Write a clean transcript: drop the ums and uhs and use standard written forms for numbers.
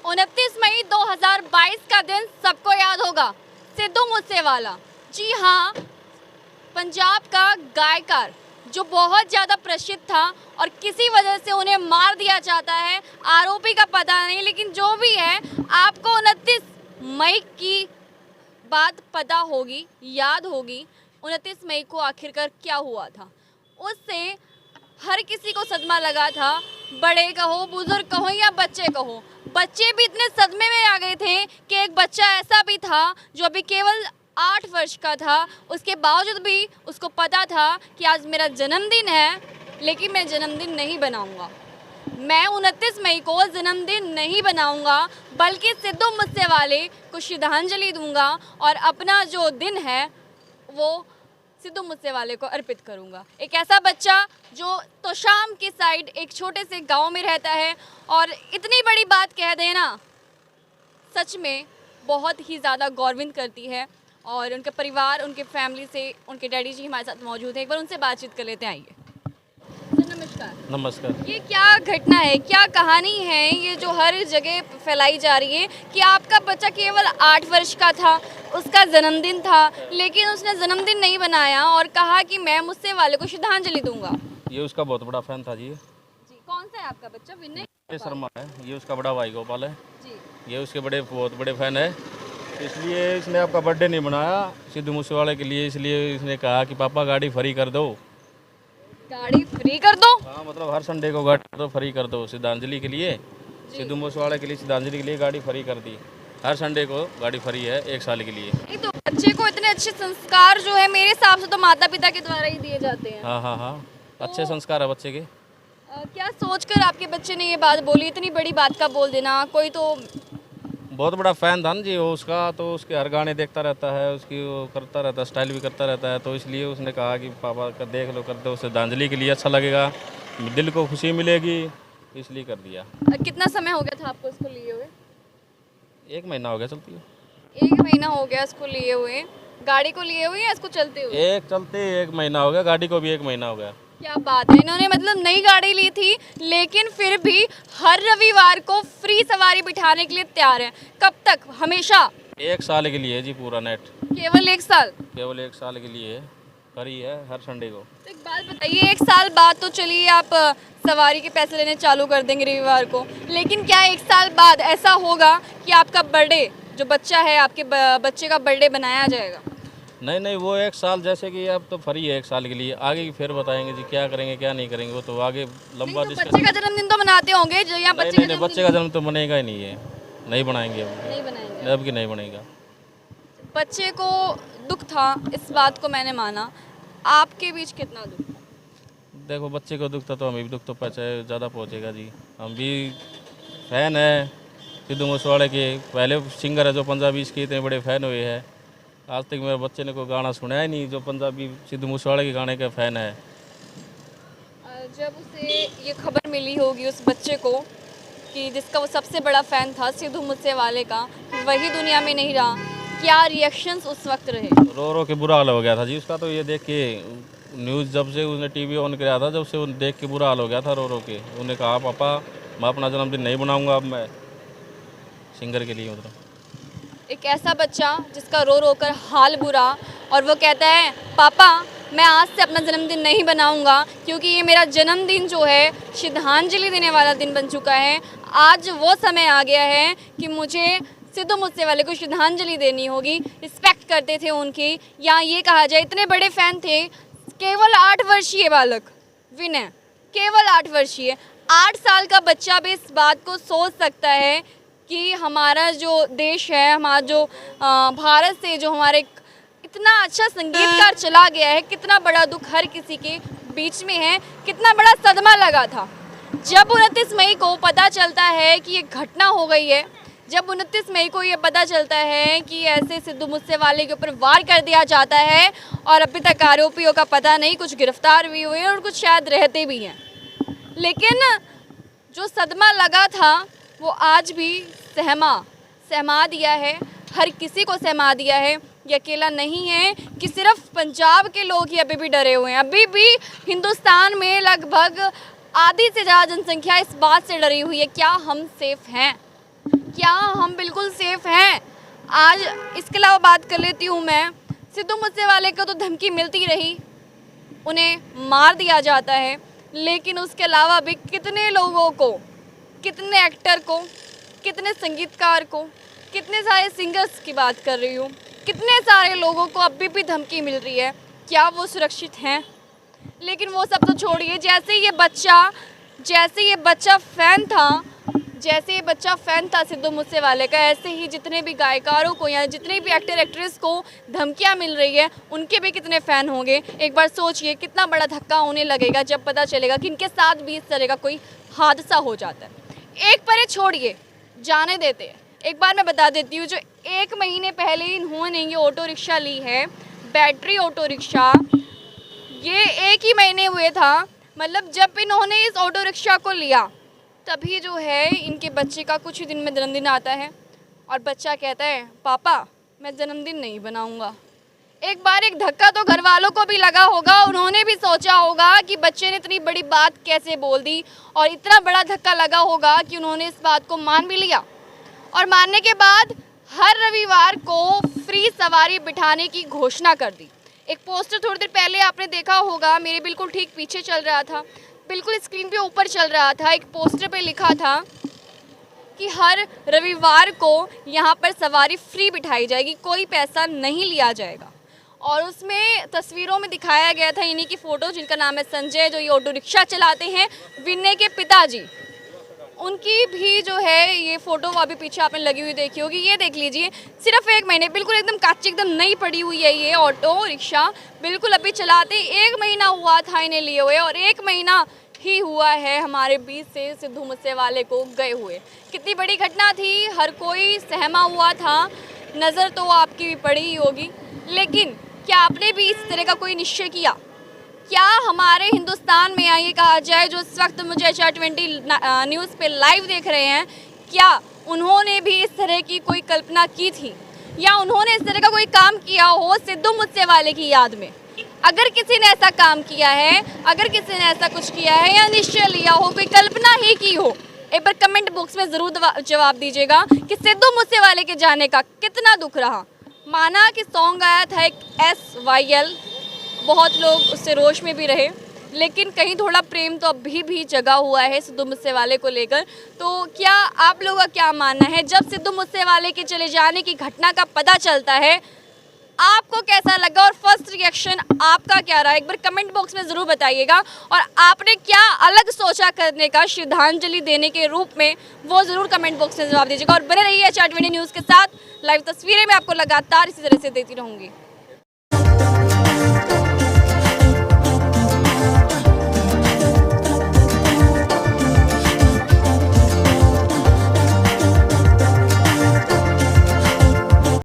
29 मई 2022 का दिन सबको याद होगा, सिद्धू मूसेवाला। जी हाँ, पंजाब का गायकार जो बहुत ज़्यादा प्रसिद्ध था और किसी वजह से उन्हें मार दिया जाता है, आरोपी का पता नहीं, लेकिन जो भी है आपको 29 मई की बात पता होगी, याद होगी। 29 मई को आखिरकार क्या हुआ था, उससे हर किसी को सदमा लगा था। बड़े कहो, बुजुर्ग कहो या बच्चे कहो, बच्चे भी इतने सदमे में आ गए थे कि एक बच्चा ऐसा भी था जो अभी केवल 8 वर्ष का था, उसके बावजूद भी उसको पता था कि आज मेरा जन्मदिन है, लेकिन मैं जन्मदिन नहीं बनाऊंगा। मैं 29 मई को जन्मदिन नहीं बनाऊंगा, बल्कि सिद्धू मूसेवाले को श्रद्धांजलि दूंगा और अपना जो दिन है वो सिद्धू मूसेवाले को अर्पित करूंगा। एक ऐसा बच्चा जो तोशाम की साइड एक छोटे से गांव में रहता है और इतनी बड़ी बात कह देना सच में बहुत ही ज़्यादा गौरविंद करती है। और उनके परिवार, उनके फैमिली से उनके डैडी जी हमारे साथ मौजूद हैं, एक बार उनसे बातचीत कर लेते हैं। आइए सर, नमस्कार। नमस्कार। ये क्या घटना है, क्या कहानी है ये जो हर जगह फैलाई जा रही है कि आपका बच्चा केवल 8 वर्ष का था, उसका जन्मदिन था, लेकिन उसने जन्मदिन नहीं बनाया और कहा कि मैं मूसेवाले को श्रद्धांजलि दूंगा। ये उसका बहुत बड़ा फैन था जी। कौन सा है आपका बच्चा? विनय ये शर्मा है, ये उसका बड़ा भाई गोपाल है जी। ये उसके बहुत बड़े फैन है, इसलिए इसने आपका बर्थडे नहीं बनाया सिद्धू मूसेवाले के लिए। इसलिए इसने कहा कि पापा गाड़ी फ्री कर दो। गाड़ी फ्री कर दो? हाँ, मतलब हर संडे को गाड़ी तो फ्री कर दो श्रद्धांजलि के लिए, सिद्धू मूसेवाले के लिए श्रद्धांजलि के लिए गाड़ी फ्री कर दी। हर संडे को गाड़ी फ्री है 1 साल के लिए। नहीं तो बच्चे को इतने अच्छे संस्कार जो है मेरे हिसाब से तो माता पिता के द्वारा ही दिए जाते हैं। हाँ हाँ हाँ, अच्छे संस्कार है बच्चे के। क्या सोचकर आपके बच्चे ने ये बात बोली? इतनी बड़ी बात का बोल देना, कोई तो बहुत बड़ा फैन था ना जी वो उसका, तो उसके हर गाने देखता रहता है, उसकी वो करता रहता है, स्टाइल भी करता रहता है, तो इसलिए उसने कहा कि पापा का देख लो, कर दो, श्रद्धांजलि के लिए अच्छा लगेगा, दिल को खुशी मिलेगी, इसलिए कर दिया। कितना समय हो गया था आपको इसको लिए हुए? 1 महीना हो गया चलती है। 1 महीना हो गया इसको लिए हुए, गाड़ी को लिए हुए या इसको चलते हुए? एक चलते 1 महीना हो गया, गाड़ी को भी 1 महीना हो गया। क्या बात है, इन्होंने मतलब नई गाड़ी ली थी लेकिन फिर भी हर रविवार को फ्री सवारी बिठाने के लिए तैयार है। कब तक? हमेशा? 1 साल के लिए जी, पूरा नेट। केवल 1 साल? केवल 1 साल के लिए फ्री है हर संडे को। तो एक बात बताइए, 1 साल बाद तो चलिए आप सवारी के पैसे लेने चालू कर देंगे रविवार को, लेकिन क्या 1 साल बाद ऐसा होगा कि आपका बर्थडे, जो बच्चा है आपके बच्चे का बर्थडे बनाया जाएगा? नहीं नहीं, वो 1 साल जैसे कि अब तो फ्री है 1 साल के लिए, आगे की फिर बताएंगे जी क्या करेंगे क्या नहीं करेंगे, वो तो आगे लंबा नहीं, तो बच्चे का जन्मदिन तो मनाते होंगे जो यहाँ बच्चे नहीं, बच्चे का जन्म तो बनेगा ही नहीं है, नहीं बनाएंगे अब। नहीं बनाएंगे? अब की नहीं बनेगा। बच्चे को दुख था, इस बात को मैंने माना, आपके बीच कितना दुख? देखो बच्चे को दुख था तो हमें भी दुख तो ज़्यादा पहुँचेगा जी। हम भी फैन है सिद्धू मूसेवाले के, पहले सिंगर है जो पंजाबी, इसके इतने बड़े फ़ैन हुए हैं। आज तक मेरे बच्चे ने कोई गाना सुना ही नहीं जो पंजाबी सिद्धू मूसेवाले के गाने का फ़ैन है। जब उसे ये खबर मिली होगी उस बच्चे को कि जिसका वो सबसे बड़ा फ़ैन था सिद्धू मूसेवाले का, कि वही दुनिया में नहीं रहा, क्या रिएक्शंस उस वक्त रहे? रो रो के बुरा हाल हो गया था जी उसका, तो ये देख के न्यूज़ जब से उसने टीवी ऑन किया था, जब से वो देख के बुरा हाल हो गया था रो रो के। उन्होंने कहा पापा मैं अपना जन्मदिन नहीं बनाऊंगा अब मैं, सिंगर के लिए मतलब। एक ऐसा बच्चा जिसका रो रो कर हाल बुरा, और वो कहता है पापा मैं आज से अपना जन्मदिन नहीं बनाऊंगा क्योंकि ये मेरा जन्मदिन जो है श्रद्धांजलि देने वाला दिन बन चुका है। आज वो समय आ गया है कि मुझे सिद्धू मूसेवाले को श्रद्धांजलि देनी होगी। रिस्पेक्ट करते थे उनकी, या ये कहा जाए इतने बड़े फ़ैन थे। केवल 8 वर्षीय बालक विनय, केवल 8 वर्षीय, 8 साल का बच्चा भी इस बात को सोच सकता है कि हमारा जो देश है, हमारा जो भारत से जो हमारे इतना अच्छा संगीतकार चला गया है, कितना बड़ा दुख हर किसी के बीच में है, कितना बड़ा सदमा लगा था जब 29 मई को पता चलता है कि ये घटना हो गई है। जब 29 मई को ये पता चलता है कि ऐसे सिद्धू मूसेवाले के ऊपर वार कर दिया जाता है और अभी तक आरोपियों का पता नहीं, कुछ गिरफ्तार भी हुए और कुछ शायद रहते भी हैं, लेकिन जो सदमा लगा था वो आज भी सहमा दिया है, हर किसी को सहमा दिया है। ये अकेला नहीं है कि सिर्फ पंजाब के लोग ही अभी भी डरे हुए हैं, अभी भी हिंदुस्तान में लगभग आधी से ज़्यादा जनसंख्या इस बात से डरी हुई है क्या हम सेफ हैं। क्या हम बिल्कुल सेफ हैं? आज इसके अलावा बात कर लेती हूँ मैं। सिद्धू मूसेवाले को तो धमकी मिलती रही, उन्हें मार दिया जाता है, लेकिन उसके अलावा भी कितने लोगों को, कितने एक्टर को, कितने संगीतकार को, कितने सारे सिंगर्स की बात कर रही हूँ, कितने सारे लोगों को अभी भी धमकी मिल रही है। क्या वो सुरक्षित हैं? लेकिन वो सब तो छोड़िए, जैसे ये बच्चा फ़ैन था सिद्धू मूसेवाले का, ऐसे ही जितने भी गायकारों को या जितने भी एक्टर एक्ट्रेस को धमकियां मिल रही है, उनके भी कितने फ़ैन होंगे। एक बार सोचिए कितना बड़ा धक्का उन्हें लगेगा जब पता चलेगा कि इनके साथ भी इस तरह का कोई हादसा हो जाता है। एक परे छोड़िए, जाने देते हैं। एक बार मैं बता देती हूँ, जो 1 महीने पहले इन्होंने ये ऑटो रिक्शा ली है, बैटरी ऑटो रिक्शा, ये 1 ही महीने हुए था, मतलब जब इन्होंने इस ऑटो रिक्शा को लिया तभी जो है इनके बच्चे का कुछ ही दिन में जन्मदिन आता है और बच्चा कहता है पापा मैं जन्मदिन नहीं बनाऊंगा। एक बार एक धक्का तो घर वालों को भी लगा होगा, उन्होंने भी सोचा होगा कि बच्चे ने इतनी बड़ी बात कैसे बोल दी, और इतना बड़ा धक्का लगा होगा कि उन्होंने इस बात को मान भी लिया। और मानने के बाद हर रविवार को फ्री सवारी बिठाने की घोषणा कर दी। एक पोस्टर थोड़ी देर पहले आपने देखा होगा, मेरे बिल्कुल ठीक पीछे चल रहा था, बिल्कुल स्क्रीन पे ऊपर चल रहा था। एक पोस्टर पे लिखा था कि हर रविवार को यहाँ पर सवारी फ्री बिठाई जाएगी, कोई पैसा नहीं लिया जाएगा। और उसमें तस्वीरों में दिखाया गया था इन्हीं की फ़ोटो, जिनका नाम है संजय, जो ये ऑटो रिक्शा चलाते हैं, विनय के पिताजी, उनकी भी जो है ये फ़ोटो अभी पीछे आपने लगी हुई देखी होगी। ये देख लीजिए, सिर्फ 1 महीने, बिल्कुल एकदम कच्ची, एकदम नई पड़ी हुई है ये ऑटो रिक्शा, बिल्कुल अभी चलाते 1 महीना हुआ था इन्हें लिए हुए, और 1 महीना ही हुआ है हमारे बीच से सिद्धू मूसेवाले को गए हुए। कितनी बड़ी घटना थी, हर कोई सहमा हुआ था, नज़र तो आपकी भी पड़ी ही होगी। लेकिन क्या आपने भी इस तरह का कोई निश्चय किया? क्या हमारे हिंदुस्तान में ये कहा जाए, जो इस वक्त मुझे HR20 न्यूज़ पे लाइव देख रहे हैं, क्या उन्होंने भी इस तरह की कोई कल्पना की थी, या उन्होंने इस तरह का कोई काम किया हो सिद्धू मूसेवाले की याद में? अगर किसी ने ऐसा काम किया है, अगर किसी ने ऐसा कुछ किया है या निश्चय लिया हो, कोई कल्पना ही की हो, एक बार कमेंट बॉक्स में ज़रूर जवाब दीजिएगा कि सिद्धू मूसेवाले के जाने का कितना दुख रहा। माना कि सॉन्ग आया था एक SYL, बहुत लोग उससे रोष में भी रहे, लेकिन कहीं थोड़ा प्रेम तो अभी भी जगा हुआ है सिद्धू मूसेवाले को लेकर। तो क्या आप लोगों का क्या मानना है, जब सिद्धू मूसेवाले के चले जाने की घटना का पता चलता है, आपको कैसा लगा और फर्स्ट रिएक्शन आपका क्या रहा? एक बार कमेंट बॉक्स में ज़रूर बताइएगा, और आपने क्या अलग सोचा करने का श्रद्धांजलि देने के रूप में, वो ज़रूर कमेंट बॉक्स में जवाब दीजिएगा। और बने रहिए HR20 न्यूज़ के साथ, लाइव तस्वीरें मैं आपको लगातार इसी तरह से देती रहूँगी।